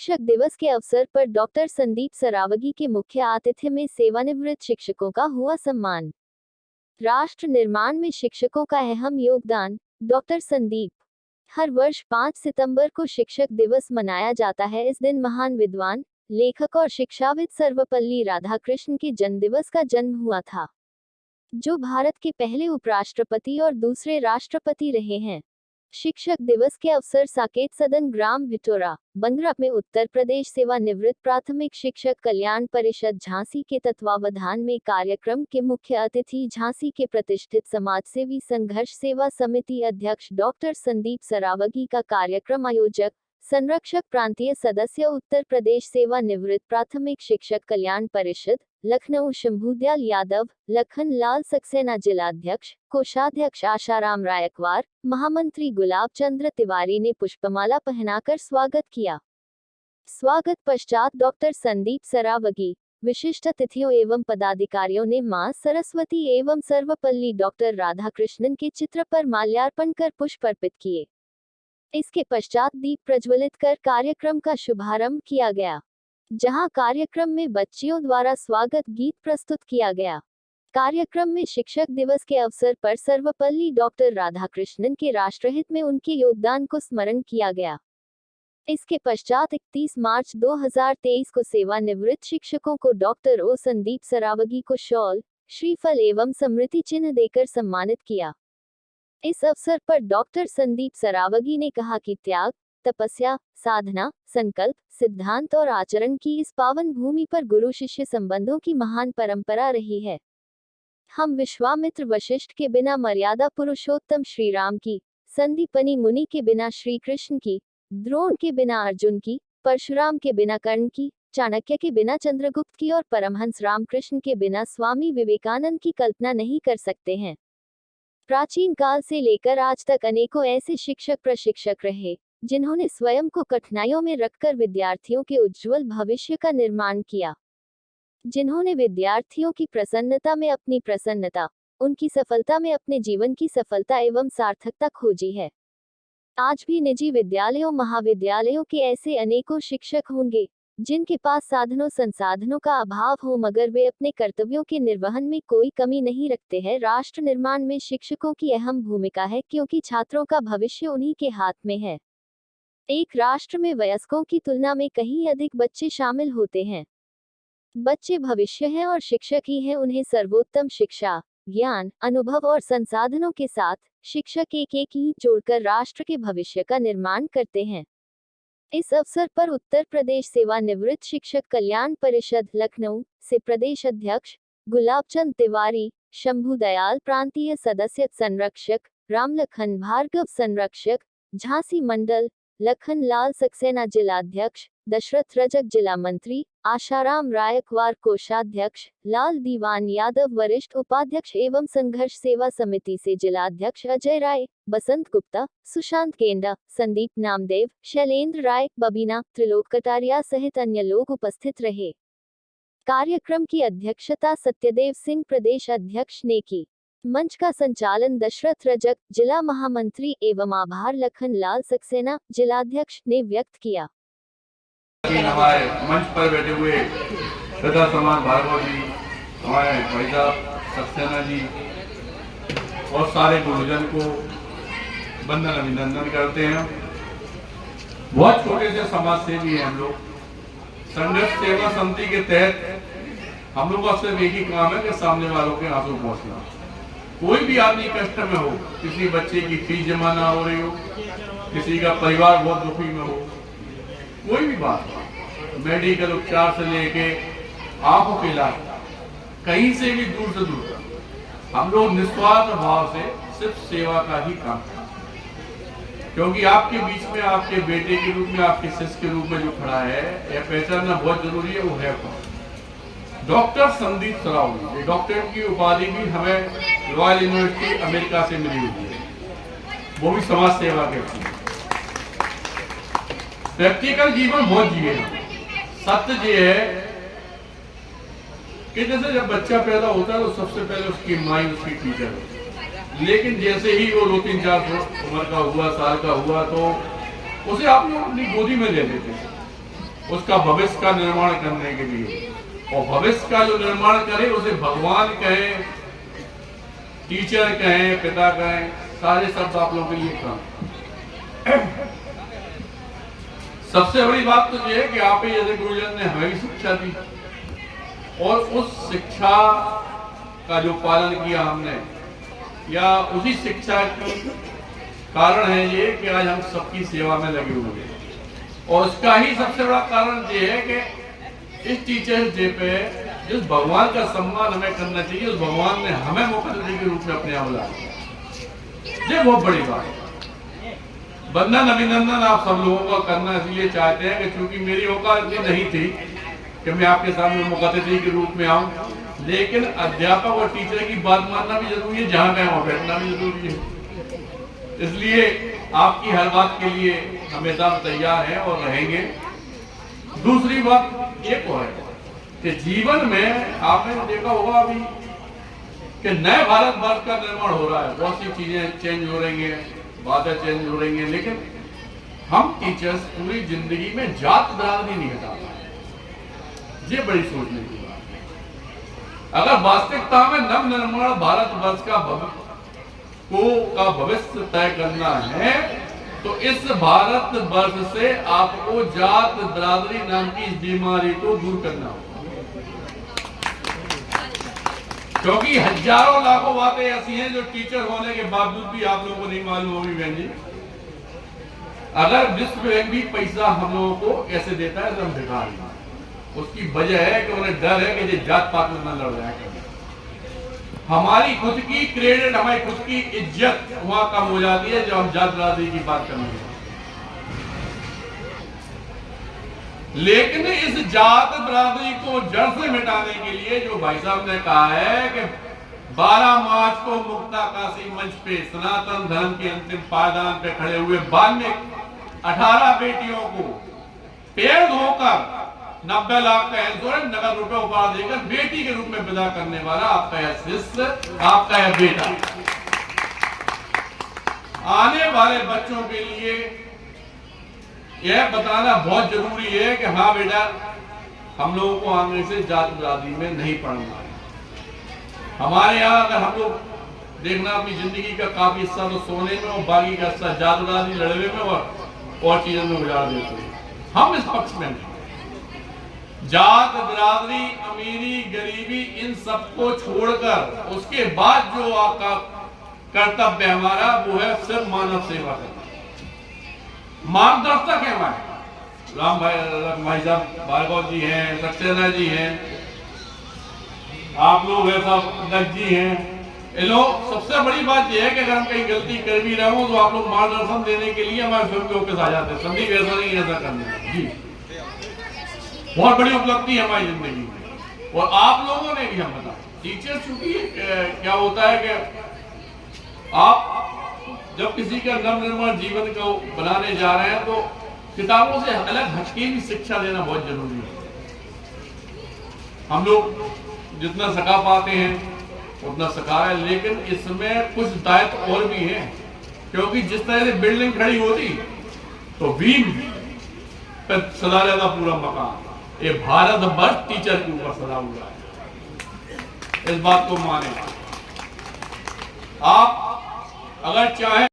शिक्षक दिवस के अवसर पर डॉक्टर संदीप सरावगी के मुख्य आतिथ्य में सेवानिवृत्त शिक्षकों का हुआ सम्मान। राष्ट्र निर्माण में शिक्षकों का अहम योगदान। डॉक्टर संदीप। हर वर्ष 5 सितंबर को शिक्षक दिवस मनाया जाता है। इस दिन महान विद्वान, लेखक और शिक्षाविद सर्वपल्ली राधाकृष्णन के जन्मदिवस का जन्म हुआ था, जो भारत के पहले उपराष्ट्रपति और दूसरे राष्ट्रपति रहे हैं। शिक्षक दिवस के अवसर साकेत सदन ग्राम भिटोरा, बंगरा में उत्तर प्रदेश सेवानिवृत्त प्राथमिक शिक्षक कल्याण परिषद झांसी के तत्वावधान में कार्यक्रम के मुख्य अतिथि झांसी के प्रतिष्ठित समाजसेवी संघर्ष सेवा समिति अध्यक्ष डॉक्टर संदीप सरावगी का कार्यक्रम आयोजक, संरक्षक प्रांतीय सदस्य उत्तर प्रदेश सेवानिवृत्त प्राथमिक शिक्षक कल्याण परिषद लखनऊ शंभूदयाल यादव, लखन लाल सक्सेना जिलाध्यक्ष, कोषाध्यक्ष आशाराम रायकवार, महामंत्री गुलाब चंद्र तिवारी ने पुष्पमाला पहनाकर स्वागत किया। स्वागत पश्चात डॉक्टर संदीप सरावगी, विशिष्ट अतिथियों एवं पदाधिकारियों ने मां सरस्वती एवं सर्वपल्ली डॉक्टर राधाकृष्णन के चित्र पर माल्यार्पण कर पुष्प अर्पित किए। इसके पश्चात दीप प्रज्वलित कर कार्यक्रम का शुभारंभ किया गया, जहां कार्यक्रम में बच्चियों द्वारा स्वागत गीत प्रस्तुत किया गया। कार्यक्रम में शिक्षक दिवस के अवसर पर सर्वपल्ली डॉक्टर राधाकृष्णन के राष्ट्रहित में उनके योगदान को स्मरण किया गया। इसके पश्चात 31 मार्च 2023 को सेवानिवृत्त शिक्षकों को डॉक्टर ओ संदीप सरावगी को शॉल, श्रीफल एवं स्मृति चिन्ह देकर सम्मानित किया। इस अवसर पर डॉक्टर संदीप सरावगी ने कहा कि त्याग, तपस्या, साधना, संकल्प, सिद्धांत और आचरण की इस पावन भूमि पर गुरु शिष्य संबंधों की महान परंपरा रही है। हम विश्वामित्र वशिष्ठ के बिना मर्यादा पुरुषोत्तम श्री राम की, संदीपनी मुनि के बिना श्री कृष्ण की, द्रोण के बिना अर्जुन की, परशुराम के बिना कर्ण की, चाणक्य के बिना चंद्रगुप्त की और परमहंस रामकृष्ण के बिना स्वामी विवेकानंद की कल्पना नहीं कर सकते हैं। प्राचीन काल से लेकर आज तक अनेकों ऐसे शिक्षक प्रशिक्षक रहे, जिन्होंने स्वयं को कठिनाइयों में रखकर विद्यार्थियों के उज्जवल भविष्य का निर्माण किया, जिन्होंने विद्यार्थियों की प्रसन्नता में अपनी प्रसन्नता, उनकी सफलता में अपने जीवन की सफलता एवं सार्थकता खोजी है। आज भी निजी विद्यालयों महाविद्यालयों के ऐसे अनेकों शिक्षक होंगे, जिनके पास साधनों संसाधनों का अभाव हो, मगर वे अपने कर्तव्यों के निर्वहन में कोई कमी नहीं रखते हैं। राष्ट्र निर्माण में शिक्षकों की अहम भूमिका है, क्योंकि छात्रों का भविष्य उन्हीं के हाथ में है। एक राष्ट्र में वयस्कों की तुलना में कहीं अधिक बच्चे शामिल होते हैं। बच्चे भविष्य हैं और शिक्षक ही हैं उन्हें सर्वोत्तम शिक्षा, ज्ञान, अनुभव और संसाधनों के साथ शिक्षक एक एक ही जोड़कर राष्ट्र के भविष्य का निर्माण करते हैं। इस अवसर पर उत्तर प्रदेश सेवानिवृत्त शिक्षक कल्याण परिषद लखनऊ से प्रदेश अध्यक्ष गुलाबचंद तिवारी, शंभूदयाल प्रांतीय सदस्य संरक्षक, रामलखन भार्गव संरक्षक, झांसी मंडल, लखन लाल सक्सेना जिलाध्यक्ष, दशरथ रजक जिला मंत्री, आशाराम रायकवार कोषाध्यक्ष, लाल दीवान यादव वरिष्ठ उपाध्यक्ष एवं संघर्ष सेवा समिति से जिलाध्यक्ष अजय राय, बसंत गुप्ता, सुशांत केंडा, संदीप नामदेव, शैलेंद्र राय, बबीना, त्रिलोक कटारिया सहित अन्य लोग उपस्थित रहे। कार्यक्रम की अध्यक्षता सत्यदेव सिंह प्रदेश अध्यक्ष ने की। मंच का संचालन दशरथ रजक, जिला महामंत्री एवं आभार लखन लाल सक्सेना, जिलाध्यक्ष ने व्यक्त किया। हमारे मंच पर बैठे हुए सदा समाज भार्गव जी, हमारे भाई साहब सक्सेना जी और सारे गुरुजन को वंदन अभिनंदन करते हैं। बहुत छोटे से समाज सेवी हैं हम लोग। संघर्ष सेवा समिति के तहत हम लोग का सिर्फ एक ही काम है कि सामने वालों के आंसू पहुंचना। कोई भी आदमी कष्ट में हो, किसी बच्चे की फीस जमा ना हो रही हो, किसी का परिवार बहुत दुखी में हो, कोई भी बात, मेडिकल उपचार से लेके आंखों के इलाज, कहीं से भी दूर से दूर हम लोग निस्वार्थ भाव से सिर्फ सेवा का ही काम करते। क्योंकि आपके बीच में आपके बेटे के रूप में, आपके शिष्य के रूप में जो खड़ा है, यह पहचानना बहुत जरूरी है। वो है कौन? डॉक्टर संदीप सरावगी। डॉक्टरेट की उपाधि भी हमें रॉयल यूनिवर्सिटी अमेरिका से मिली हुई है, वो भी समाज सेवा के लिए। प्रैक्टिकल जीवन बहुत जिए। सत्य ये है कि जैसे जब बच्चा पैदा होता है तो सबसे पहले उसकी माँ उसकी टीचर होती है, लेकिन जैसे ही वो 2-3-4 उम्र का हुआ, साल का हुआ, तो उसे आप लोग अपनी गोदी में ले लेते हैं। उसका भविष्य का निर्माण करने के लिए, और भविष्य का जो निर्माण करे उसे भगवान कहे, टीचर कहें, पिता कहें, सारे शब्द आप लोगों के लिए काम। सबसे बड़ी बात तो यह है कि आप ही जैसे गुरुजन ने हमें भी शिक्षा दी, और उस शिक्षा का जो पालन किया हमने, या उसी शिक्षा की कारण है ये कि आज हम सबकी सेवा में लगे हुए हैं। और उसका ही सबसे बड़ा कारण ये है कि इस टीचर्स डे पे जिस भगवान का सम्मान हमें करना चाहिए, उस भगवान ने हमें मुख्यमंत्री के रूप में अपने यहाँ बुलाया। ये बहुत बड़ी बात है। वंदन अभिनंदन आप सब लोगों का करना इसलिए चाहते हैं कि चूंकि मेरी औकात इतनी नहीं थी कि मैं आपके सामने मुख्यमंत्री के रूप में आऊं, लेकिन अध्यापक और टीचर की बात मानना भी जरूरी है, जहां गए वहां बैठना भी जरूरी है। इसलिए आपकी हर बात के लिए हमेशा तैयार हैं और रहेंगे। दूसरी बात एक और है कि जीवन में आपने देखा होगा अभी कि नए भारत वर्ष का निर्माण हो रहा है, बहुत सी चीजें चेंज हो रही हैं, बातें चेंज हो रही हैं, लेकिन हम टीचर्स पूरी जिंदगी में जात बरादरी नहीं हटा पाए। ये बड़ी सोचने की बात है। अगर वास्तविकता में नव निर्माण भारत वर्ष का भविष्य तय करना है, तो इस भारत वर्ष से आपको जात बरादरी नाम की इस बीमारी को दूर करना होगा। क्योंकि हजारों लाखों बातें ऐसी हैं जो टीचर होने के बावजूद भी आप लोगों को नहीं मालूम होगी। बहन जी, अगर विश्व बैंक भी पैसा हम लोगों को ऐसे देता है तो हम दिखा रहे, उसकी वजह है कि उन्हें डर है कि ये जात पात में न लड़ जाए। हमारी खुद की क्रेडिट, हमारी खुद की इज्जत वहां कम हो जाती है जब हम जात बरादरी की बात करते हैं। लेकिन इस जात बरादरी को जड़ से मिटाने के लिए जो भाई साहब ने कहा है कि 12 मार्च को मुक्ताकाशी मंच पे सनातन धर्म के अंतिम पायदान पे खड़े हुए 18 बेटियों को पेड़ धोकर 90 लाख का इंश्योरेंस नगद रुपए उपहार देकर बेटी के रूप में विदा करने वाला आपका यह शिष्य, आपका यह बेटा आने वाले बच्चों के लिए यह बताना बहुत जरूरी है कि हाँ बेटा, हम लोगों को आगे से जात बरादरी में नहीं पढ़ना है। हमारे यहाँ अगर हम लोग देखना अपनी जिंदगी का काफी हिस्सा तो सोने में और बाकी का हिस्सा जात बरादरी लड़वे में और चीजों में उजाड़ देते हैं। हम इस पक्ष में नहीं। जात बरादरी, अमीरी, गरीबी, इन सबको छोड़कर उसके बाद जो आपका कर्तव्य हमारा वो है सिर्फ मानव सेवा करना। मार्गदर्शक है हमारे राम भाई साहब भार्गव जी हैं, सक्सेना जी हैं, आप लोग हैं, सब दत्त जी हैं। ये लोग, सबसे बड़ी बात यह है कि अगर हम कहीं गलती कर भी रहे हो तो आप लोग मार्गदर्शन देने के लिए हमारे स्वयं के ऑफिस आ जाते हैं। संदीप ऐसा नहीं, ऐसा करना जी बहुत बड़ी उपलब्धि है हमारी जिंदगी में। और आप लोगों ने भी, हम बता टीचर, चूंकि क्या होता है कि आप जब किसी का नव निर्माण जीवन को बनाने जा रहे हैं तो किताबों से अलग हटके भी शिक्षा देना बहुत जरूरी है। हम लोग जितना सिखा पाते हैं उतना सिखा है, लेकिन इसमें कुछ दायित्व और भी हैं। क्योंकि जिस तरह से बिल्डिंग खड़ी होती तो बीम पर सदा जाता पूरा मकान, ये भारत वर्ष टीचर के ऊपर सदा हुआ है। इस बात को माने। आप अगर चाहे